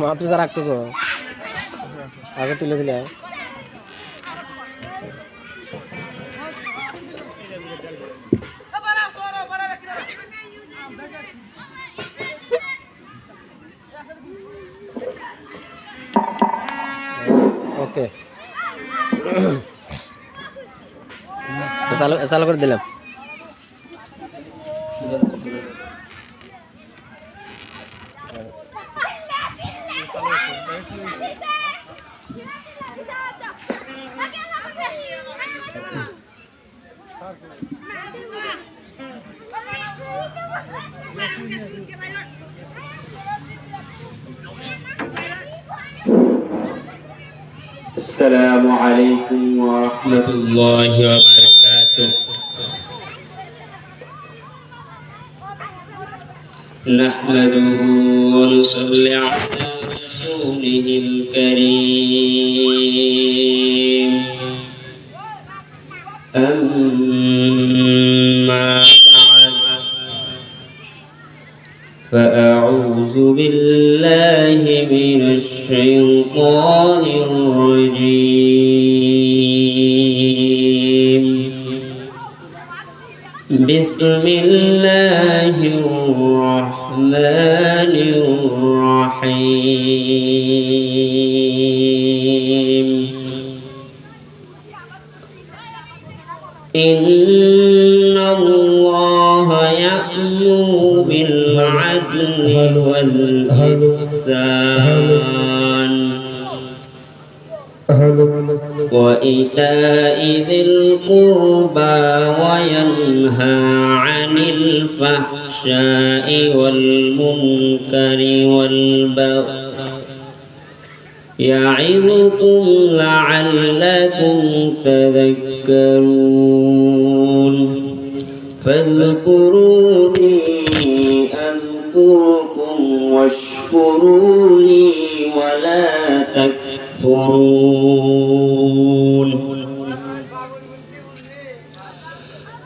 মাত্র যারা একটু আগে তুলে দিলে ওকে চালু করে দিলাম। السلام عليكم ورحمة الله وبركاته. نحمده ونصلي على رسوله الكريم. أما بعد فأعوذ بالله من الشيطان الرجيم. بسم الله الرحمن الرحيم. إن الله يأمر بالعدل والإحسان وإيتاء ذي القربى وينهى عن الفحشاء والمنكر والبغي يعظكم لعلكم تذكرون. فاذكروني أذكركم واشكروا لي ولا تكفرون.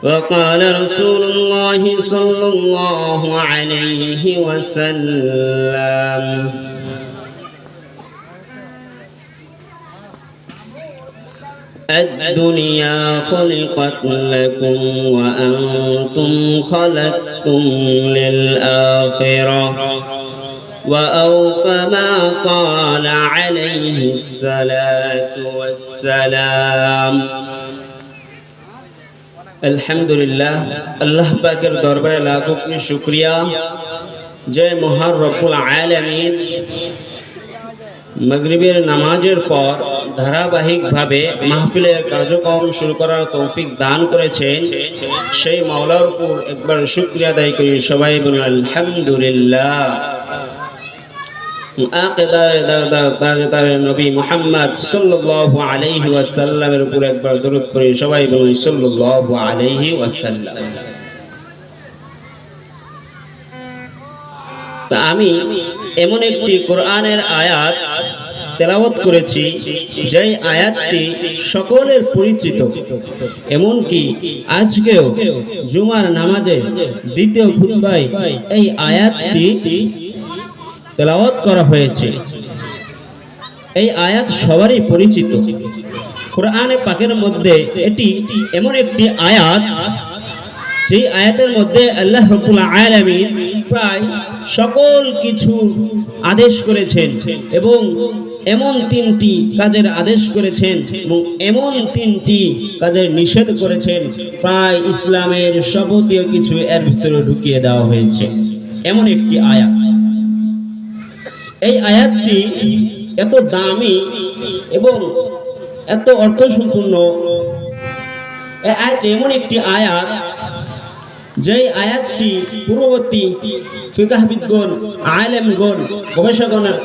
وقال رسول الله صلى الله عليه وسلم: الدنيا خلقت لكم وأنتم خلقتم للآخرة أو كما قال عليه الصلاة والسلام. আলহামদুলিল্লাহ, আল্লাহ পাকের দরবারে লাখো কোটি শুকরিয়া যে মহান রব্বুল আলামিন মাগরিবের নামাজের পর ধারাবাহিকভাবে মাহফিলের কার্যক্রম শুরু করার তৌফিক দান করেছেন। সেই মাওলার উপর একবার শুকরিয়া আদায় করি, সবাই বলুন আলহামদুলিল্লাহ। নবী মুহাম্মদ সাল্লাল্লাহু আলাইহি ওয়াসাল্লামের উপর একবার দরুদ পড়ি, সবাই বলুন সাল্লাল্লাহু আলাইহি ওয়াসাল্লাম। তা আমি এমন একটি কোরআনের আয়াত তেলাওয়াত করেছি যে আয়াতটি সকলের পরিচিত, এমনকি আজকেও জুমার নামাজে দ্বিতীয় খুতবায় এই আয়াতটি তেলাওয়াত করা হয়েছে। এই আয়াত সবারই পরিচিত। কোরআনে পাকের মধ্যে এটি এমন একটি আয়াত যে আয়াতের মধ্যে আল্লাহ রাব্বুল আলামিন প্রায় সকল কিছু আদেশ করেছেন এবং এমন তিনটি কাজের আদেশ করেছেন এবং এমন তিনটি কাজের নিষেধ করেছেন, প্রায় ইসলামের যাবতীয় কিছু এর ভিতরে ঢুকিয়ে দেওয়া হয়েছে। এমন একটি আয়াত। এই আয়াতটি এত দামি এবং এত অর্থসম্পূর্ণ। এই আয়াত এমন একটি আয়াত যে আয়াতটি পূর্ববর্তী ফিকহবিদগণ, আলেমগণ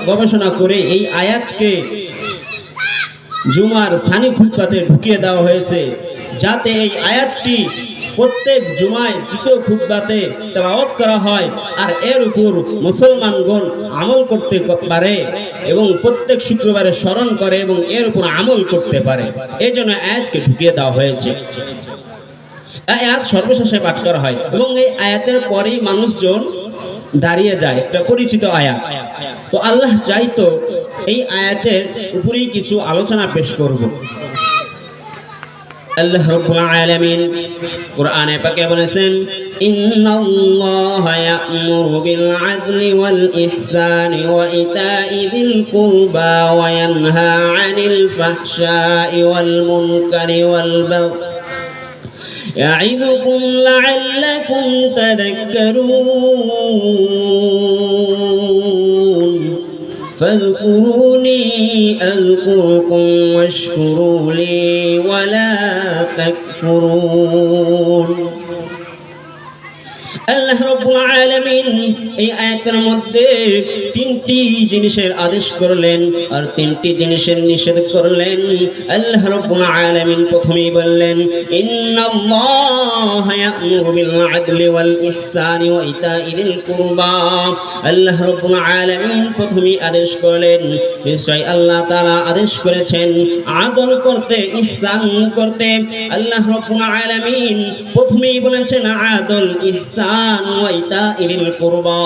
গবেষণা করে এই আয়াতকে জুমার সানি খুতবাতে ঢুকিয়ে দেওয়া হয়েছে, যাতে এই আয়াতটি প্রত্যেক জুমায় দ্বিতীয় খুতবাতে তেলাওয়াত করা হয় আর এর উপর মুসলমানগণ আমল করতে পারে এবং প্রত্যেক শুক্রবারে স্মরণ করে এবং এর উপর আমল করতে পারে, এই জন্য আয়াতকে ঢুকিয়ে দেওয়া হয়েছে। আয়াত সর্বশেষে পাঠ করা হয় এবং এই আয়াতের পরেই মানুষজন দাঁড়িয়ে যায়, একটা পরিচিত আয়াত। তো আল্লাহ চাইতো এই আয়াতের উপরেই কিছু আলোচনা পেশ করব। আল্লাহ রাব্বুল আলামিন কোরআনে পাকে বলেছেন, ইন্নাল্লাহা ইয়া'মুরু বিল আদলি ওয়াল ইহসানি ওয়া ইতা'i যিল কুরবা ওয়া ইয়ানহা 'আনিল ফাহশা'i ওয়াল মুনকারি ওয়াল বাগই يعظكم لعلكم تذكرون فاذكروني أذكركم واشكروا لي ولا تكفرون। আল্লাহ রাব্বুল আলামিন এই আয়াতের মধ্যে তিনটি জিনিসের আদেশ করলেন আর তিনটি জিনিসের নিষেধ করলেন। আল্লাহ রাব্বুল আলামিন প্রথমেই বললেন, ইন্নাল্লাহা ইয়া'মুরু বিল আদলি ওয়াল ইহসানি ওয়া ইতা'i যিল কুরবা। আল্লাহ রাব্বুল আলামিন প্রথমেই আদেশ করলেন, নিশ্চয় আল্লাহ তাআলা আদেশ করেছেন আদল করতে, ইহসান করতে। আল্লাহ রাব্বুল আলামিন প্রথমেই বলেছেন আদল, ইহসান ওয়া ইতা'i যিল কুরবা,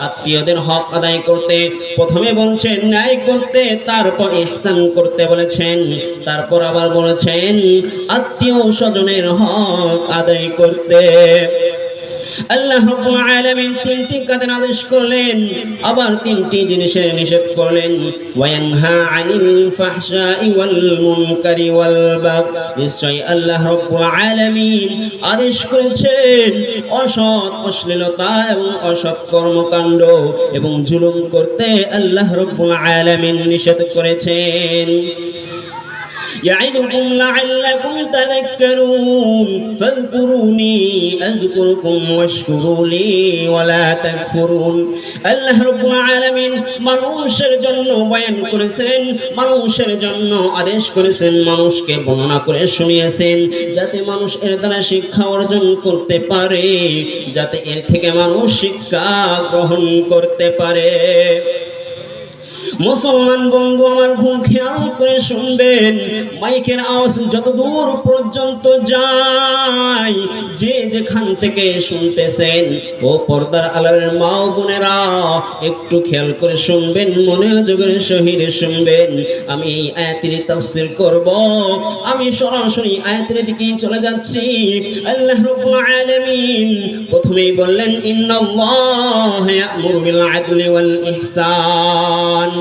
আত্মীয়দের হক আদায় করতে। প্রথমে বলছেন ন্যায় করতে, তারপর ইহসান করতে বলেছেন, তারপর আবার বলেছেন আত্মীয় স্বজনের হক আদায় করতে। আল্লাহ রাব্বুল আলামিন তিনটি কাজের আদেশ করলেন, আবার তিনটি জিনিসের নিষেধ করলেন। ওয়ায়ানহা আনিল ফাহশাই ওয়াল মুনকারি ওয়াল বাগই, নিশ্চয়ই আল্লাহ রাব্বুল আলামিন আদেশ করেছেন অসৎ, অশ্লীলতা এবং অসৎ কর্মকাণ্ড এবং জুলুম করতে আল্লাহ রাব্বুল আলামিন নিষেধ করেছেন। يعظكم لعلكم تذكرون فاذكروني أذكركم واشكروا لي ولا تكفرون। আল্লাহ রাব্বুল আলামিন মানুষের জন্য বয়ান করেছেন, মানুষের জন্য আদেশ করেছেন, মানুষকে বর্ণনা করে শুনিয়েছেন যাতে মানুষ এর দ্বারা শিক্ষা অর্জন করতে পারে, যাতে এর থেকে মানুষ শিক্ষা গ্রহণ করতে পারে। মুসলমান বন্ধু আমার, খুব খেয়াল করে শুনবেন, মাইকের আওয়াজ যত দূর পর্যন্ত যায়, যে যেখান থেকে শুনতেছেন ও পর্দার আড়ালের মা ও বোনেরা একটু খেয়াল করে শুনবেন, মনোযোগের সহিত শুনবেন। আমি এই আয়াতের তাফসীর করব, আমি সরাসরি আয়াতের দিকেই চলে যাচ্ছি। আল্লাহ রাব্বুল আলামিন প্রথমেই বললেন, ইন্নাল্লাহা ইয়া'মুরু বিল আদলি ওয়াল ইহসান।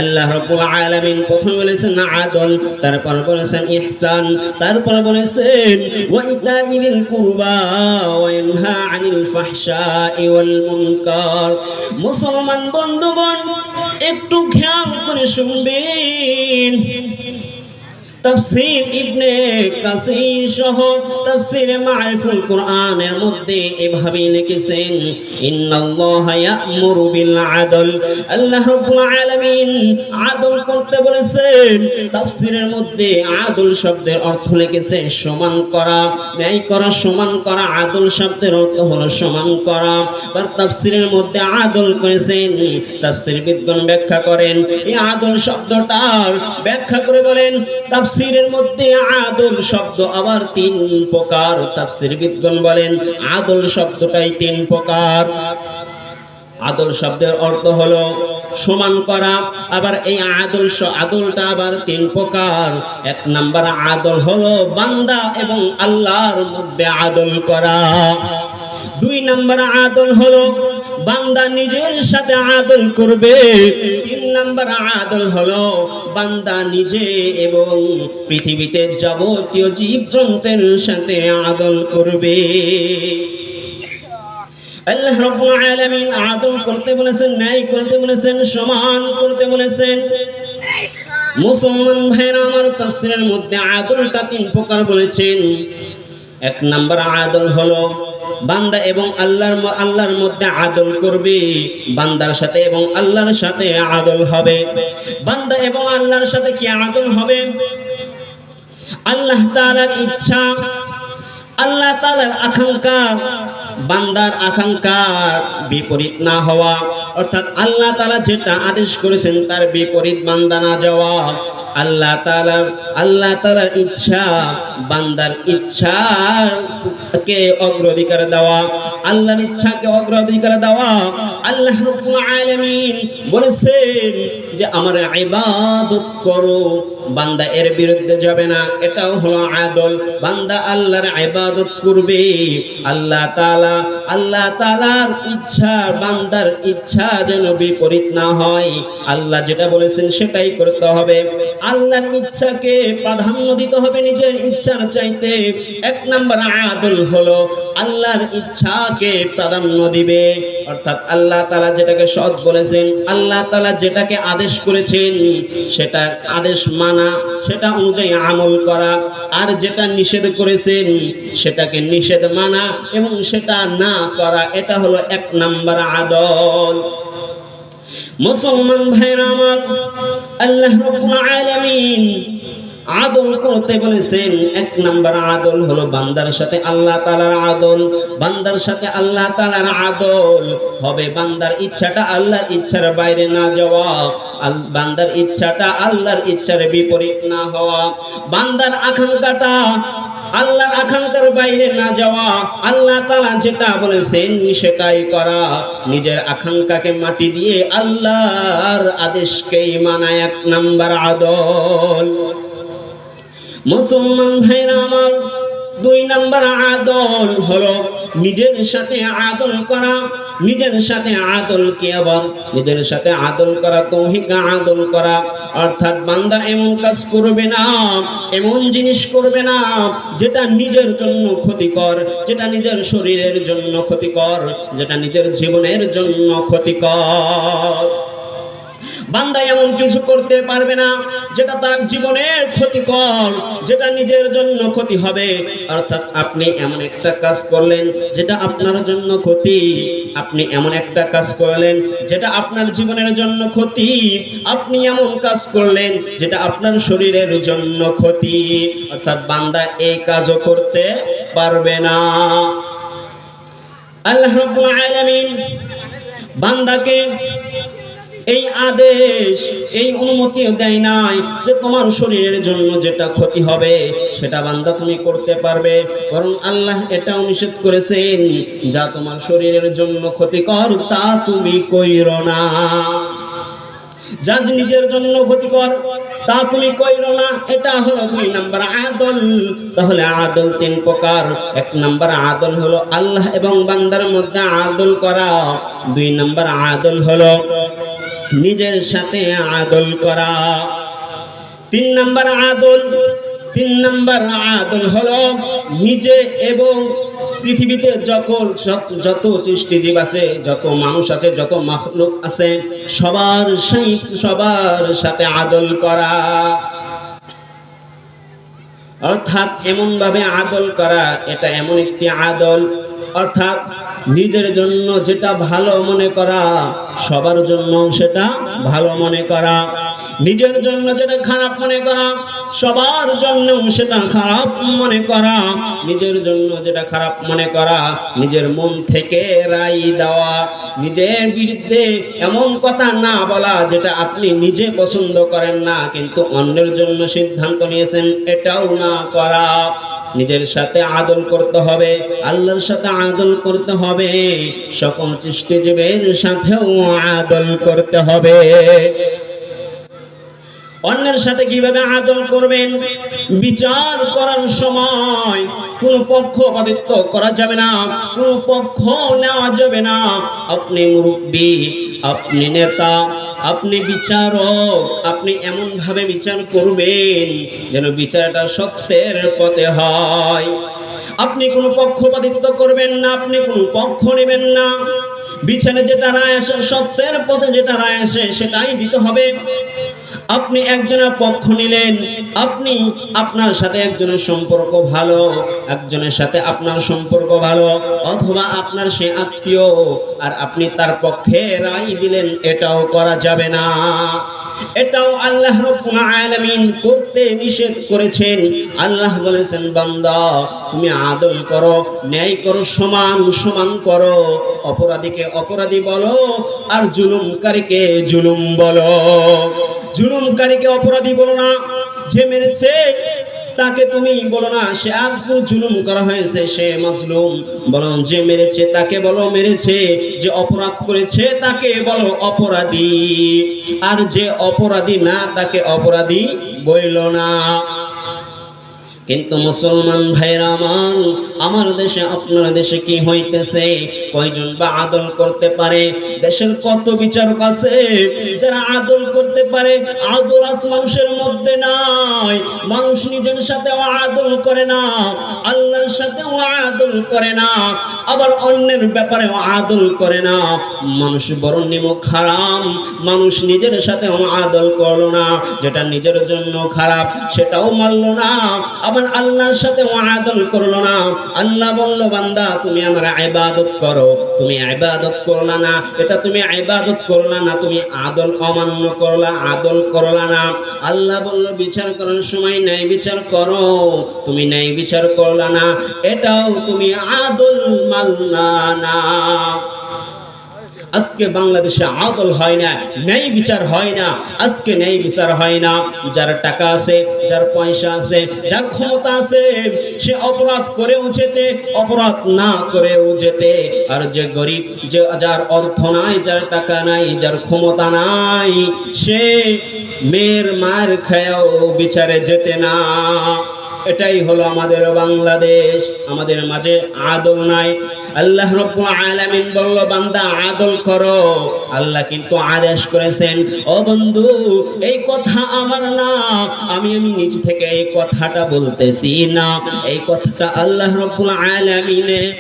আল্লাহ রাব্বুল আলামিন প্রথমে বলেছেন আদল, তারপর বলেছেন ইহসান, তারপর বলেছেন ওয়া ইতা'i যিল কুরবা ওয়া ইয়ানহা আনিল ফাহশাই ওয়াল মুনকার। মুসলমান বন্ধুগণ একটু খেয়াল করে শুনবেন। তাফসীর ইবনে কাসির সহ তাফসীরে মারিফুল কোরআনের মধ্যে এভাবে লিখেছেন, ইন্নাল্লাহা ইয়া'মুরু বিল আদল। আল্লাহ রাব্বুল আলামিন আদল করতে বলেছেন। তাফসীরের মধ্যে আদল শব্দের অর্থ লিখেছে সমান করা, ন্যায় করা, সমান করা। আদল শব্দের অর্থ হলো সমান করা। আর তাফসীরের মধ্যে আদল করেছেন তাফসীরবিদগণ ব্যাখ্যা করেন, এই আদল শব্দটার ব্যাখ্যা করে বলেন তাফসীরের মধ্যে আদল শব্দ আবার তিন প্রকার। তাফসীরবিদগণ বলেন আদল শব্দটাই তিন প্রকার। আদল শব্দের অর্থ হলো সমান করা, আবার এই আদলটা আবার তিন প্রকার। এক নাম্বার আদল হলো বান্দা এবং আল্লাহর মধ্যে আদল করা। দুই নাম্বার আদল হলো বান্দা নিজের সাথে আদল করবে। তিন নাম্বার আদল হলো বান্দা নিজে এবং পৃথিবীতে যাবতীয় জীবজন্তুর সাথে আদল করবে। আল্লাহ রাব্বুল আলামিন আদল করতে বলেছেন, ন্যায় করতে বলেছেন, সমান করতে বলেছেন। মুসলমান ভাইরা আমার, তাফসীরের মধ্যে আদলটা তিন প্রকার বলেছেন। এক নাম্বার আদল হলো বান্দা এবং আল্লাহর মধ্যে আদল করবে, বান্দার সাথে এবং আল্লাহর সাথে আদল হবে। বান্দা এবং আল্লাহর সাথে কি আদল হবে? আল্লাহ তাআলার ইচ্ছা আল্লাহ তাআলার আকাঙ্ক্ষা বান্দার আকাঙ্ক্ষার বিপরীত না হওয়া, অর্থাৎ আল্লাহ তাআলা যেটা আদেশ করেছেন তার বিপরীত বান্দা না যাওয়া, আল্লাহ তাআলার ইচ্ছা বান্দার ইচ্ছাকে অগ্রাধিকার দেওয়া, আল্লাহর ইচ্ছাকে অগ্রাধিকার দেওয়া। আল্লাহ রাব্বুল আলামিন বলেছেন যে আমার ইবাদত করো, বান্দা এর বিরুদ্ধে যাবে না, এটাও হলো আদল। বান্দা আল্লাহর ইবাদত করবে, আল্লাহ তাআলার ইচ্ছা বান্দার ইচ্ছা যেন বিপরীত না হয়, আল্লাহ যেটা বলেছেন সেটাই করতে হবে। আল্লাহর ইচ্ছাকে প্রাধান্য দিতে হবে নিজের ইচ্ছার চাইতে। এক নাম্বার আদল হলো আল্লাহর ইচ্ছাকে প্রাধান্য দিবে, অর্থাৎ আল্লাহ তাআলা যেটাকে সৎ বলেছেন, আল্লাহ তাআলা যেটাকে আদেশ করেছেন সেটা আদেশ মানা, সেটা অনুযায়ী আমল করা, আর যেটা নিষেধ করেছেন সেটাকে নিষেধ মানা এবং সেটা না করা, এটা হলো এক নাম্বার আদল। মুসলমান ভাইরা আমার, আল্লাহ রাব্বুল আলামিন আদল করতে বলেছেন। এক নাম্বার আদল হলো বান্দার সাথে আল্লাহ তাআলার আদল। বান্দার সাথে আল্লাহ তাআলার আদল হবে বান্দার ইচ্ছাটা আল্লাহর ইচ্ছার বাইরে না যাওয়া, বান্দার ইচ্ছাটা আল্লাহর ইচ্ছার বিপরীত না হওয়া, বান্দার আকাঙ্ক্ষাটা আল্লাহর আকাঙ্ক্ষার বাইরে না যাওয়া, আল্লাহ তাআলা যেটা বলেছেন সেটাই করা, নিজের আকাঙ্ক্ষাকে মাটি দিয়ে আল্লাহর আদেশকেই মানা, এক নাম্বার আদল। মুসলমান ভাইরা আমার, দুই নাম্বার আদল হলো নিজের সাথে আদল করা। নিজের সাথে আদল কি? আবার নিজের সাথে আদল করা, তৌহিদ আদল করা, অর্থাৎ বান্দা এমন কাজ করবে না, এমন জিনিস করবে না যেটা নিজের জন্য ক্ষতিকর, যেটা নিজের শরীরের জন্য ক্ষতিকর, যেটা নিজের জীবনের জন্য ক্ষতিকর। বান্দা এমন কিছু করতে পারবে না যেটা তার জীবনের ক্ষতিকর, যেটা নিজের জন্য ক্ষতি হবে। অর্থাৎ আপনি এমন একটা কাজ করলেন যেটা আপনার জন্য ক্ষতি, আপনি এমন একটা কাজ করলেন যেটা আপনার জীবনের জন্য ক্ষতি, আপনি এমন কাজ করলেন যেটা আপনার শরীরের জন্য ক্ষতি, অর্থাৎ বান্দা এই কাজও করতে পারবে না। আল্লাহ রাব্বুল আলামিন বান্দাকে এই আদেশ, এই অনুমতিও দেয় নাই যে তোমার শরীরের জন্য যেটা ক্ষতি হবে সেটা বান্দা তুমি করতে পারবে, বরং আল্লাহ এটাও নিষেধ করেছেন যা তোমার শরীরের জন্য ক্ষতিকর তা তুমি কইরো না। যা নিজের জন্য ক্ষতিকর তা তুমি কইরো না, এটা হলো দুই নাম্বার আদল। তাহলে আদল তিন প্রকার। এক নাম্বার আদল হলো আল্লাহ এবং বান্দার মধ্যে আদল করা। দুই নাম্বার আদল হলো নিজের সাথে আদল করা। তিন নাম্বার আদল হলো নিজে এবং পৃথিবীতে যত সৃষ্টিজীব আছে, যত মানুষ আছে, যত মাখলুক আছে, সবার সাথে আদল করা, অর্থাৎ এমন ভাবে আদল করা, এটা এমন একটি আদল, অর্থাৎ নিজের জন্য যেটা ভালো মনে করা সবার জন্য সেটা ভালো মনে করা, নিজের জন্য যেটা খারাপ মনে করা সবার জন্য সেটা খারাপ মনে করা, নিজের জন্য যেটা খারাপ মনে করা নিজের মন থেকে রায় দেওয়া, নিজের বিরুদ্ধে এমন কথা না বলা যেটা আপনি নিজে পছন্দ করেন না কিন্তু অন্যের জন্য সিদ্ধান্ত নিয়েছেন, এটাও না করা। নিজের সাথে আদল করতে হবে, আল্লাহর সাথে আদল করতে হবে, সকল সৃষ্টিজীবের সাথেও আদল করতে হবে। অন্যের সাথে কিভাবে আদল করবেন? বিচার করার সময় কোনো পক্ষপাতিত্ব করা যাবে না, কোনো পক্ষ নেওয়া যাবে না। আপনি মুরব্বী, আপনি নেতা, আপনি বিচারক, আপনি এমন ভাবে বিচার করবেন যেন বিচারটা সত্যের পথে হয়। আপনি কোনো পক্ষপাতিত্ব করবেন না, আপনি কোনো পক্ষ নেবেন না। বিচারে যেটা রায় আসে, সত্যের পথে যেটা রায় আসে সেটাই দিতে হবে। আপনি একজনের পক্ষ নিলেন, আপনি আপনার সাথে একজনের সম্পর্ক ভালো, একজনের সাথে আপনার সম্পর্ক ভালো, অথবা আপনার সে আত্মীয় আর আপনি তার পক্ষে রায় দিলেন, এটাও করা যাবে না। এটাও আল্লাহ রাব্বুল আলামিন করতে নিষেধ করেছেন। আল্লাহ বলেছেন, বান্দা তুমি আদল করো, ন্যায় করো, সমান সমান করো, অপরাধীকে অপরাধী বলো আর জুলুমকারীকে জুলুম বলো। জুলুমকারীকে অপরাধী বলো না, যে মেরেছে তাকে তুমি বলো না সে আজকে জুলুম করা হয়েছে সে মাজলুম, বরং যে মেরেছে তাকে বলো মেরেছে, যে অপরাধ করেছে তাকে বলো অপরাধী, আর যে অপরাধী না তাকে অপরাধী বইলো না। কিন্তু মুসলমান ভাইরা আমার দেশে আপনার দেশে কি হইতেছে? কয়জন বা আদল করতে পারে? দেশের কত বিচারক আছে যারা আদল করতে পারে? আদল আজ মানুষের মধ্যে নাই। মানুষ নিজের সাথেও আদল করে না, আল্লাহর সাথেও আদল করে না, আবার অন্যের ব্যাপারেও আদল করে না। মানুষ বড় নিমক হারাম, মানুষ নিজের সাথেও আদল করলো না, যেটা নিজের জন্য খারাপ সেটাও মানলো না, আবার আল্লাহর সাথে আদল করলো না। আল্লাহ বলল, বান্দা তুমি আমার ইবাদত করো, তুমি ইবাদত করলা না, এটা তুমি ইবাদত করলা না, তুমি আদল অমান্য করলা, আদল করলা না। আল্লাহ বলল, বিচার করার সময় ন্যায় বিচার করো, তুমি ন্যায় বিচার করলা না, এটাও তুমি আদল মানলা না। আজকে বাংলাদেশে আদল হয় না, ন্যায় বিচার হয় না। আজকে ন্যায় বিচার হয় না। যার টাকা আছে, যার পয়সা আছে, যার ক্ষমতা আছে, সে অপরাধ করেও যেতে, অপরাধ না করেও যেতে। আর যে গরিব, যে যার অর্থ নাই, যার টাকা নাই, যার ক্ষমতা নাই, সে মেয়ের মার খায়াও বিচারে যেতে না। এটাই হলো আমাদের বাংলাদেশ। আমাদের মাঝে আদল নাই। আল্লাহ রাব্বুল আলামিন বলল, বান্দা আদল করো। আল্লাহ কিন্তু আদেশ করেছেন, ও বন্ধু এই কথা আমার না, আমি নিজ থেকে এই কথাটা বলতেছি না, এই কথাটা আল্লাহ রাব্বুল আলামিনের।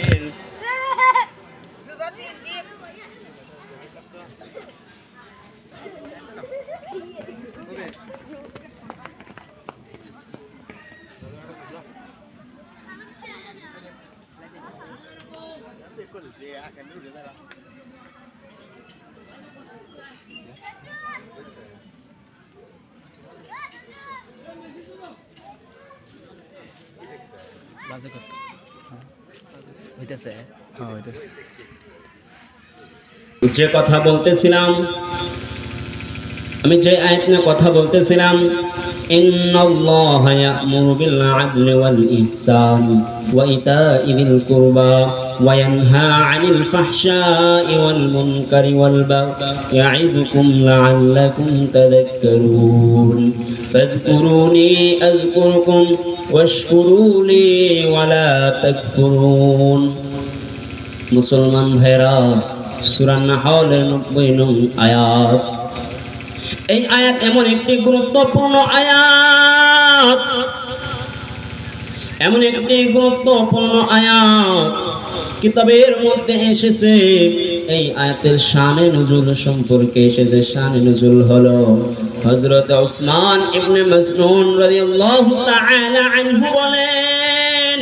যে কথা বলতেছিলাম, আমি যে আয়াত নিয়ে কথা বলতেছিলাম, ইন্নাল্লাহা ইয়া'মুরু বিল আদলি ওয়াল ইহসান ওয়া ইতা'i যিল কুরবা ওয়া ইয়ানহা 'আনিল ফাহশা'i ওয়াল মুনকারি ওয়াল বাগyi ইয়া'iদুকুম লা'আল্লাকুম তাযাক্কারুন ফাযকুরুনি আযকুরকুম ওয়াশকুরু লি ওয়া লা তাকফুরুন। মুসলমান ভাইরা, সূরা নাহলের 90 নং আয়াত। এই আয়াত এমন একটি গুরুত্বপূর্ণ আয়াত, এমন একটি গুরুত্বপূর্ণ আয়াত কিতাবের মধ্যে এসেছে। এই আয়াতের শানে নুজুল সম্পর্কে এসেছে। শানে নুজুল হলো হযরত উসমান ইবনে মাসউদ রাদিয়াল্লাহু তাআলা আনহু বলেন,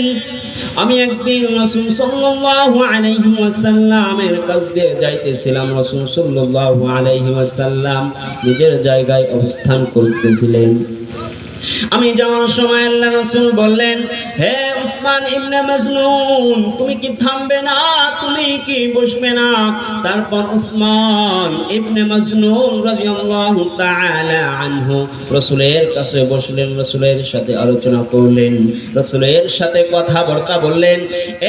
আমি একদিন রাসূল সাল্লাল্লাহু আলাইহি ওয়াসাল্লামের কাছ দিয়ে যাইতেছিলাম। রাসূল সাল্লাল্লাহু আলাইহি ওয়াসাল্লাম নিজের জায়গায় অবস্থান করতেছিলেন। আমি যাওয়ার সময় আল্লাহ রাসূল বললেন, হে উসমান ইবনে মাজনুন, তুমি কি থামবে না, তুমি কি বসবে না? তারপর উসমান ইবনে মাজনুন রাদিয়াল্লাহু তাআলা আনহু রাসূলের কাছে বসলেন, রাসূলের সাথে আলোচনা করলেন, রাসূলের সাথে কথাবার্তা বললেন।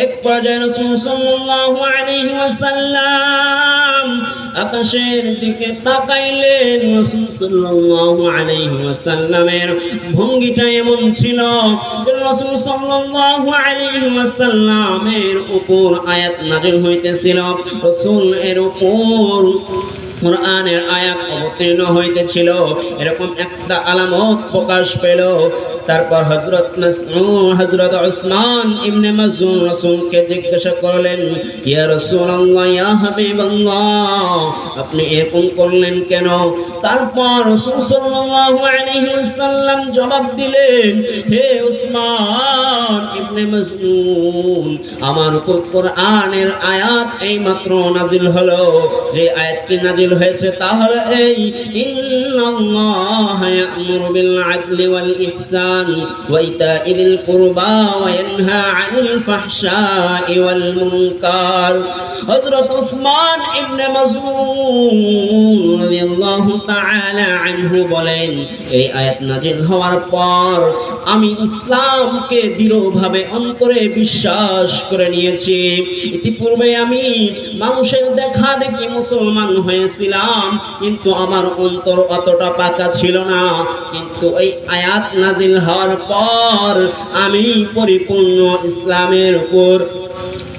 এক পর্যায়ে রাসূল সাল্লাল্লাহু আলাইহি ওয়াসাল্লাম আকাশের দিকে তাকাইলেন। রাসূল সাল্লাল্লাহু আলাইহি ওয়াসাল্লামের ভঙ্গিটা এমন ছিল যে রাসূল সাল্লাল্লাহু আলাইহি ওয়াসাল্লামের উপর আয়াত নাযিল হইতেছিল, রাসূল এর উপর কুরআনের আয়াত অবতীর্ণ হইতেছিল, এরকম একটা আলামত প্রকাশ পেল। তারপর হযরত উসমান ইবনে মাজউন রাসূলকে জিজ্ঞাসা করলেন, ইয়া রাসূলুল্লাহ, ইয়া হাবিবাল্লাহ, আপনি এরকম করলেন কেন? তারপর রাসূল সাল্লাল্লাহু আলাইহি ওয়াসাল্লাম জবাব দিলেন, হে উসমান ইবনে মাজউন, আমার উপর কুরআনের আয়াত এইমাত্র নাযিল হলো। যে আয়াতটি নাযিল নাজিল হয়েছে তা হলো এই, ইন্নাল্লাহা ইয়া'মুরু বিল আদলি ওয়াল ইহসান ওয়া ইতা'i যিল কুরবা ওয়া ইয়ানহা আনিল ফাহশাই ওয়াল মুনকার। হযরত উসমান ইবনে মাযউন রাদিয়াল্লাহু তাআলা আনহু বলেন, এই আয়াত নাজিল হওয়ার পর আমি ইসলামকে দৃঢ়ভাবে অন্তরে বিশ্বাস করে নিয়েছি। ইতিপূর্বে আমি মানুষের দেখা দেখি মুসলমান হয়েছিলাম, কিন্তু আমার অন্তর অতটা পাকা ছিল না। কিন্তু এই আয়াত নাজিল হওয়ার পর আমি পরিপূর্ণ ইসলামের উপর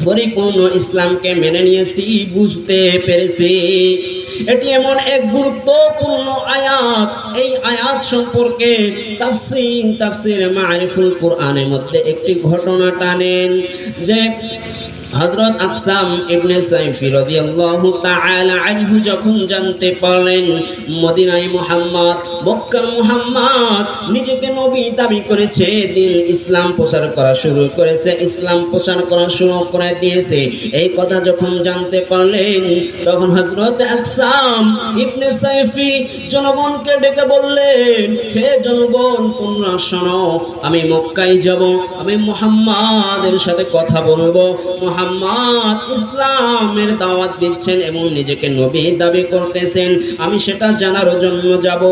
পরিপূর্ণ ইসলামকে মেনে নিয়েছি, বুঝতে পেরেছি। এটি এমন এক গুরুত্বপূর্ণ আয়াত। এই আয়াত সম্পর্কে তাফসীর মারিফুল কোরআনের মধ্যে একটি ঘটনা টানেন যে হযরত আকসাম ইবনে সাইফি রাদিয়াল্লাহু তাআলা আনহু যখন জানতে পারলেন মদিনায় মুহাম্মদ, মক্কার মুহাম্মদ নিজেকে নবী দাবি করেছে, দিন ইসলাম প্রচার করা শুরু করেছে, ইসলাম প্রচার করা শুরু করে দিয়েছে, এই কথা যখন জানতে পারলেন তখন হযরত আকসাম ইবনে সাইফি জনগণকে ডেকে বললেন, হে জনগণ, তোমরা শোনো, আমি মক্কায় যাব, আমি মুহাম্মাদের সাথে কথা বলবো। মুহাম্মদ ইসলামের দাওয়াত দিচ্ছেন এবং নিজেকে নবী দাবি করতেছেন, আমি সেটা জানার জন্য যাব,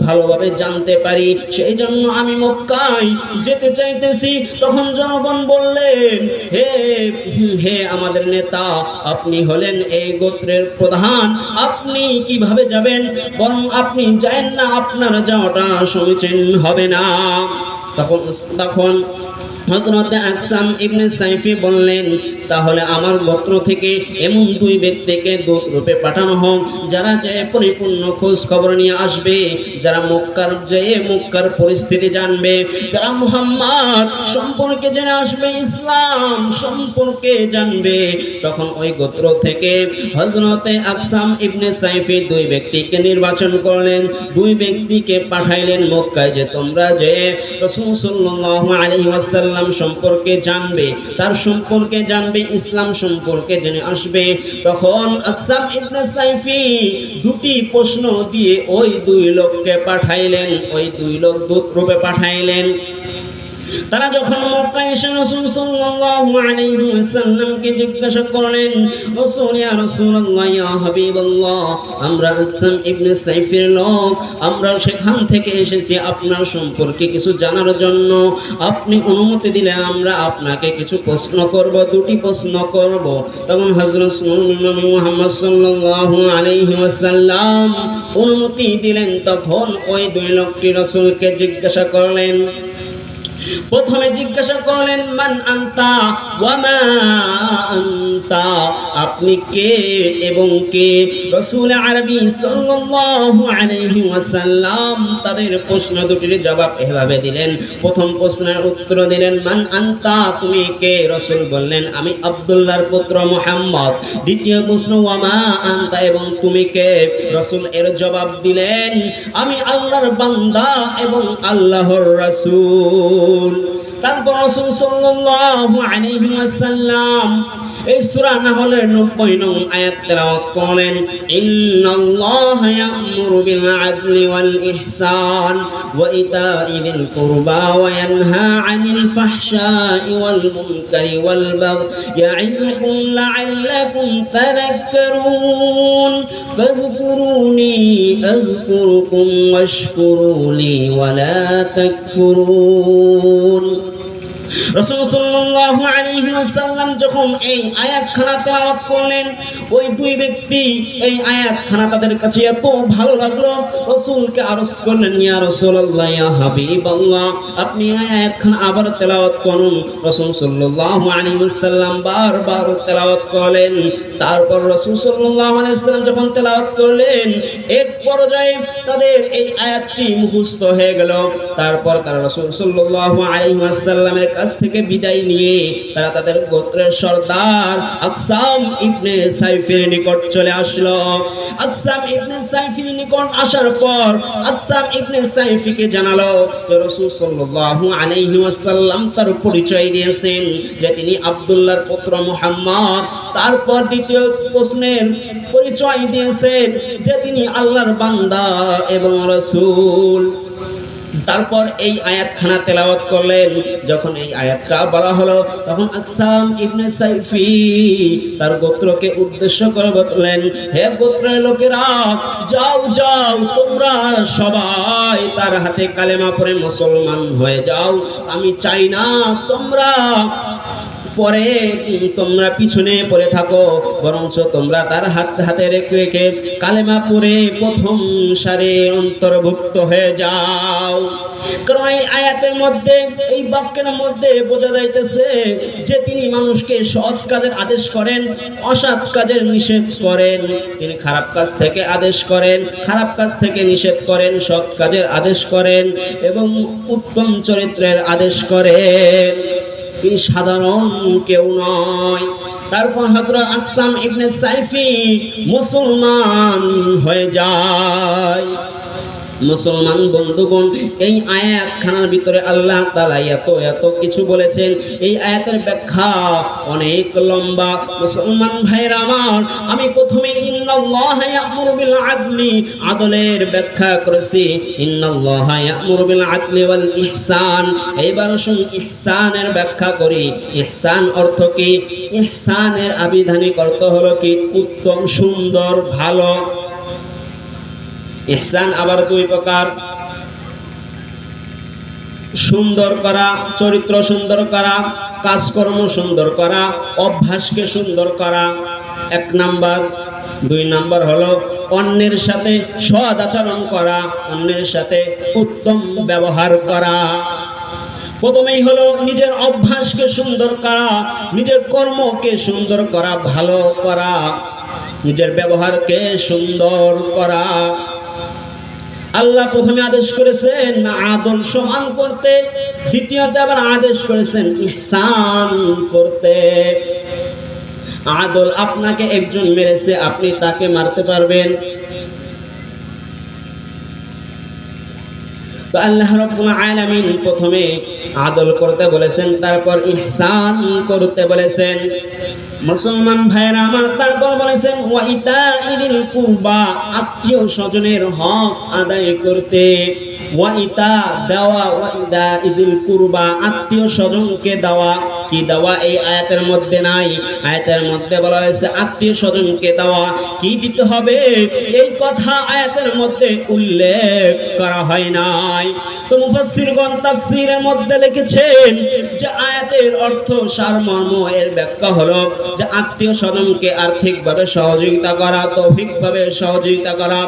ভালোভাবে জানতে পারি, সেই জন্য আমি মক্কায় যেতে চাইতেছি। তখন জনগণ বললেন, হে হে আমাদের নেতা, আপনি হলেন এই গোত্রের প্রধান, আপনি কিভাবে যাবেন? বরং আপনি যায়েন না, আপনার যাওয়াটা সমীচীন হবে না। তখন হযরত আকসাম ইবনে সাইফি বললেন, তাহলে আমার গোত্র থেকে এমন দুই ব্যক্তিকে দূত রূপে পাঠানো হোক, যারা যে পরিপূর্ণ খোঁজ খবর নিয়ে আসবে, যারা মক্কার পরিস্থিতি জানবে, যারা মুহাম্মদ সম্পর্কে জেনে আসবে, ইসলাম সম্পর্কে জানবে। তখন ওই গোত্র থেকে হযরত আকসাম ইবনে সাইফি দুই ব্যক্তিকে নির্বাচন করলেন, দুই ব্যক্তিকে পাঠাইলেন মক্কায়, যে তোমরা যে রাসূল সাল্লাল্লাহু আলাইহি ওয়াসাল্লাম সম্পর্কে জানবে, তার সম্পর্কে জানবে, ইসলাম সম্পর্কে জেনে আসবে। তখন আকসাম ইবনে সাইফি দুটি প্রশ্ন দিয়ে ওই দুই লোককে পাঠাইলেন, ওই দুই লোক দূত রূপে পাঠাইলেন। তারা যখন মক্কায় এসে রাসূল সাল্লাল্লাহু আলাইহি ওয়াসাল্লামকে জিজ্ঞাসা করলেন, রাসূল, ইয়া রাসূলুল্লাহ, ইয়া হাবিবাল্লাহ, আমরা আকসাম ইবনে সাইফির লোক, আমরা সেখান থেকে এসেছি আপনার সম্পর্কে কিছু জানার জন্য, আপনি অনুমতি দিলে আমরা আপনাকে কিছু প্রশ্ন করব, দুটি প্রশ্ন করব। তখন হযরত মুহাম্মদ সাল্লাল্লাহু আলাইহি ওয়াসাল্লাম অনুমতি দিলেন। তখন ওই দুই লোকটি রাসূলকে জিজ্ঞাসা করলেন, প্রথমে জিজ্ঞাসা করলেন, মান আনতা ওয়া মা আনতা, আপনি কে এবং কে? রাসূল আরবি সাল্লাল্লাহু আলাইহি ওয়াসাল্লাম তাদের প্রশ্ন দুটির জবাব এভাবে দিলেন। প্রথম প্রশ্নের উত্তর দিলেন, মান আনতা, তুমি কে? রাসূল বললেন, আমি আব্দুল্লাহর পুত্র মুহাম্মদ। দ্বিতীয় প্রশ্ন, ওয়া মা আনতা, এবং তুমি কে? রাসূল এর জবাব দিলেন, আমি আল্লাহর বান্দা এবং আল্লাহর রাসূল। তারপর রাসূল সাল্লাল্লাহু আলাইহি ওয়াসাল্লাম এই সূরা নাহলের 90 নং আয়াত তেলাওয়াত করলেন, ইন্নাল্লাহা ইয়া'মুরু বিল আদলি ওয়াল ইহসান ওয়া ইতা'i যিল কুরবা ওয়া ইয়ানহা আনিল ফাহশাই ওয়াল মুনকারি ওয়াল বাগই ইয়া'iযুকুম লা'আল্লাকুম তাযাক্কারুন ফাযকুরুনি আযকুরুকুম ওয়াশকুরু লি ওয়া লা তাকফুরুন। রাসূল সাল্লাল্লাহু আলাইহি ওয়াসাল্লাম যখন এই আয়াতখানা তেলাওয়াত করলেন, ওই দুই ব্যক্তি এই আয়াতখানা তাদের কাছে এত ভালো লাগলো, রাসূলকে আরজ করলেন, ইয়া রাসূলুল্লাহ, ইয়া হাবিবাল্লাহ, আপনি এই আয়াতখানা আবার তেলাওয়াত করুন। রাসূল সাল্লাল্লাহু আলাইহি ওয়াসাল্লাম বারবার তেলাওয়াত করলেন। তারপর রাসূল সাল্লাল্লাহু আলাইহি ওয়াসাল্লাম যখন তেলাওয়াত করলেন, এক পর্যায়ে তাদের এই আয়াতটি মুখস্থ হয়ে গেল। তারপর তারা রাসূল সাল্লাল্লাহু আলাইহি ওয়াসাল্লামের কাছ থেকে বিদায় নিয়ে তারা তাদের গোত্রের সর্দার আকসাম ইবনে সাইফের নিকট চলে আসলো। আকসাম ইবনে সাইফের নিকট আসার পর আকসাম ইবনে সাইফিকে জানালো যে রাসূল সাল্লাল্লাহু আলাইহি ওয়াসাল্লাম তার পরিচয় দিয়েছেন যে তিনি আব্দুল্লাহর পুত্র মুহাম্মদ। তারপর দ্বিতীয় প্রশ্নের পরিচয় দিয়েছেন যে তিনি আল্লাহর বান্দা এবং রাসূল। তারপর এই আয়াতখানা তেলাওয়াত করলেন। যখন এই আয়াতটা বলা হলো তখন আকসাম ইবনে সাইফি তার গোত্রকে উদ্দেশ্য করে বললেন, হে গোত্রের লোকেরা, যাও যাও তোমরা সবাই তার হাতে কালেমা পড়ে মুসলমান হয়ে যাও। আমি চাই না তোমরা পিছনে পড়ে থাকো, বরঞ্চ তোমরা তার হাতে রেখে কালেমা পড়ে প্রথম সারে অন্তর্ভুক্ত হয়ে যাও। কারণ এই আয়াতের মধ্যে, এই বাক্যের মধ্যে বোঝা যাইতেছে যে তিনি মানুষকে সৎ কাজের আদেশ করেন, অসৎ কাজের নিষেধ করেন। তিনি খারাপ কাজ থেকে আদেশ করেন, খারাপ কাজ থেকে নিষেধ করেন, সৎ কাজের আদেশ করেন এবং উত্তম চরিত্রের আদেশ করেন। তিনি সাধারণ কেউ নয়। তারপর হযরত আকসাম ইবনে সাইফি মুসলমান হয়ে যায়। মুসলমান বন্ধুগণ, এই আয়াতখানার ভিতরে আল্লাহ তাআলা এত কিছু বলেছেন। এই আয়াতের ব্যাখ্যা অনেক লম্বা। মুসলমান ভাইরা আমার, আমি প্রথমে ইন্নাল্লাহা ইয়া'মুরু বিল আদলি, আদলের ব্যাখ্যা করেছি। ইন্নাল্লাহা ইয়া'মুরু বিল আদলি ওয়াল ইহসান। এইবার শুন ইহসানের ব্যাখ্যা করি। ইহসান অর্থ কি? ইহসানের আবিধানিক অর্থ হলো কি? উত্তম, সুন্দর, ভালো। ইহসান আবার দুই প্রকার: সুন্দর করা, চরিত্র সুন্দর করা, কাজকর্ম সুন্দর করা, অভ্যাসকে সুন্দর করা, এক নাম্বার। দুই নাম্বার হলো অন্যের সাথে সৎ আচরণ করা, অন্যের সাথে উত্তম ব্যবহার করা। প্রথমেই হলো নিজের অভ্যাসকে সুন্দর করা, নিজের কর্মকে সুন্দর করা, ভালো করা, নিজের ব্যবহারকে সুন্দর করা। আল্লাহ প্রথমে আদেশ করেছেন আদল সমান করতে, দ্বিতীয়তে আবার আদেশ করেছেন ইহসান করতে। আদল, আপনাকে একজন মেরেছে, আপনি তাকে মারতে পারবেন? তো আল্লাহ রাব্বুল আলামিন প্রথমে আদল করতে বলেছেন, তারপর ইহসান করতে বলেছেন। মুসলমান ভাইরা আমার, তারপর বলেছেন ওয়া ইতাইল কুরবা, আত্মীয় স্বজনের হক আদায় করতে। ওয়া ইতা দেওয়া, ওয়া ইদাইল কুরবা, আত্মীয় স্বজনকে দেওয়া। কি দেওয়া এই আয়াতের মধ্যে নাই। আয়াতের মধ্যে বলা হয়েছে আত্মীয় স্বজনকে দেওয়া। কি দিতে হবে এই কথা আয়াতের মধ্যে উল্লেখ করা হয় নাই। তো মুফাসসিরগণ তাফসীরের মধ্যে লিখেছেন যে আয়াতের অর্থ, সারমর্ম, এর ব্যাখ্যা হলো যে আত্মীয় স্বজনকে আর্থিকভাবে সহযোগিতা করা, তৌফিকভাবে সহযোগিতা করা,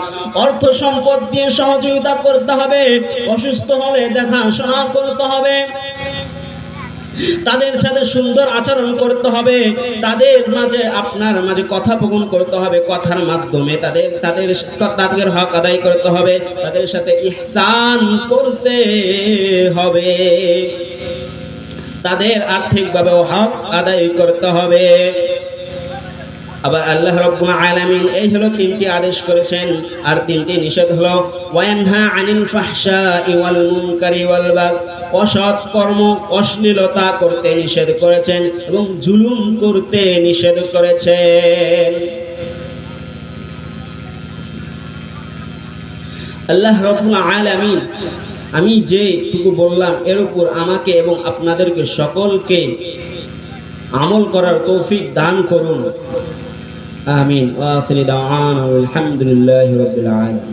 অর্থ সম্পদ দিয়ে সহযোগিতা করতে হবে, অসুস্থ হলে দেখাশোনা করতে হবে, তাদের সাথে সুন্দর আচরণ করতে হবে, তাদের মাঝে আপনার মাঝে কথোপকথন করতে হবে, কথার মাধ্যমে তাদের হক আদায় করতে হবে, তাদের সাথে ইহসান করতে হবে, তাদের আর্থিকভাবে হক আদায় করতে হবে। আবার আল্লাহ রাব্বুল আলামিন এই হলো তিনটি আদেশ করেছেন, আর তিনটি নিষেধ হলো ওয়ায়ানহা আনিল ফাহশাই ওয়াল মুনকারি ওয়াল বাগ, অসৎ কর্ম, অশ্লীলতা করতে নিষেধ করেছেন এবং জুলুম করতে নিষেধ করেছেন। আল্লাহ রাব্বুল আলামিন আমি যেটুকু বললাম এর উপর আমাকে এবং আপনাদেরকে সকলকে আমল করার তৌফিক দান করুন। আমিন। ওয়া আখিরু দাওয়ানা আলহামদুলিল্লাহি রাব্বিল আলামিন।